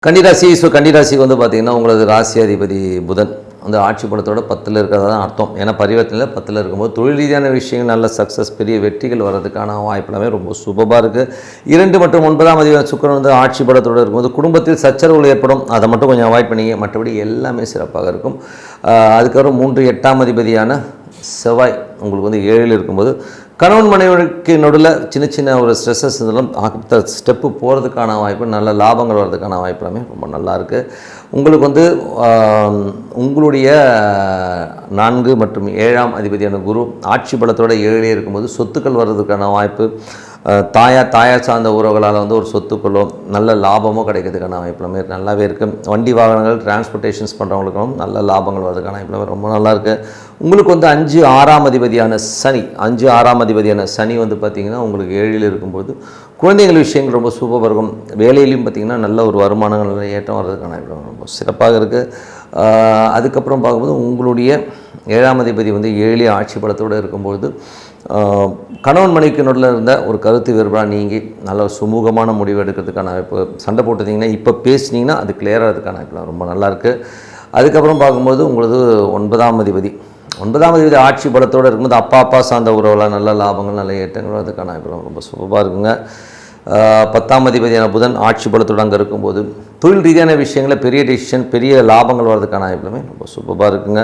கன்னிராசி. கன்னிராசிக்கு வந்து பார்த்திங்கன்னா உங்களது ராசி அதிபதி புதன் அந்த ஆட்சி பலத்தோட 10ல் இருக்கிறதா தான் அர்த்தம். ஏன்னா பரிவர்த்தனையில் 10ல் இருக்கும்போது தொழில் ரீதியான விஷயங்கள் நல்ல சக்ஸஸ், பெரிய வெற்றிகள் வர்றதுக்கான வாய்ப்புலாமே ரொம்ப சூப்பராக இருக்குது. 2 மற்றும் 9ஆம் அதிபதி சுக்கிரன் வந்து ஆட்சி பலத்தோடு இருக்கும்போது குடும்பத்தில் சச்சரவுகள் ஏற்படும். அதை மட்டும் கொஞ்சம் அவாய்ட் பண்ணிங்க, மற்றபடி எல்லாமே சிறப்பாக இருக்கும். அதுக்கப்புறம் 3 8ஆம் அதிபதியான செவ்வாய் உங்களுக்கு வந்து 7ல் இருக்கும்போது கணவன் மனைவிக்கு நடுவில் சின்ன சின்ன ஒரு ஸ்ட்ரெஸ்ஸஸ் இதெல்லாம் அடுத்த ஸ்டெப்பு போகிறதுக்கான வாய்ப்பு, நல்ல லாபங்கள் வர்றதுக்கான வாய்ப்பு எல்லாமே ரொம்ப நல்லாயிருக்கு. உங்களுக்கு வந்து உங்களுடைய 4 மற்றும் 7ஆம் அதிபதியான குரு ஆட்சி பலத்தோட 7லே இருக்கும்போது சொத்துக்கள் வர்றதுக்கான வாய்ப்பு, தாயார் சார்ந்த உறவுகளால் வந்து ஒரு சொத்துக்களோ நல்ல லாபமோ கிடைக்கிறதுக்கான வாய்ப்பு எல்லாமே நல்லாவே இருக்குது. வண்டி வாகனங்கள் டிரான்ஸ்போர்ட்டேஷன்ஸ் பண்ணுறவங்களுக்கும் நல்ல லாபங்கள் வர்றதுக்கான வாய்ப்பு ரொம்ப நல்லாயிருக்கு. உங்களுக்கு வந்து 5 6ஆம் அதிபதியான சனி வந்து பார்த்திங்கன்னா உங்களுக்கு 7ல் இருக்கும்போது குழந்தைகள் விஷயங்கள் ரொம்ப சூப்பராக இருக்கும். வேலையிலையும் பார்த்திங்கன்னா நல்ல ஒரு வருமானங்கள் நல்ல ஏற்றம் வர்றதுக்கான ரொம்ப சிறப்பாக இருக்குது. அதுக்கப்புறம் பார்க்கும்போது உங்களுடைய 7ஆம் அதிபதி வந்து 7லே ஆட்சி பலத்தோடு இருக்கும்போது கணவன் மனைவிக்கு நடுவில் இருந்த ஒரு கருத்து வேறுபாடு நீங்கி நல்ல சுமூகமான முடிவு எடுக்கிறதுக்கான வாய்ப்பு. சண்டை போட்டுட்டிங்கன்னா இப்போ பேசுனீங்கன்னா அது கிளியராக இருக்கிறதுக்கான வாய்ப்பு ரொம்ப நல்லாயிருக்கு. அதுக்கப்புறம் பார்க்கும்போது உங்களது 9ஆம் அதிபதி ஆட்சி பலத்தோடு இருக்கும்போது அப்பா சார்ந்த உறவுலாம் நல்ல லாபங்கள் நல்ல ஏற்றங்கள் வரதுக்கான வாய்ப்பு ரொம்ப சூப்பராக இருக்குங்க. 10ஆம் அதிபதியான புதன் ஆட்சி பலத்தோடு அங்கே இருக்கும்போது தொழில் ரீதியான விஷயங்களில் பெரிய டிசிஷன், பெரிய லாபங்கள் வர்றதுக்கான வாய்ப்புமே ரொம்ப சூப்பராக இருக்குங்க.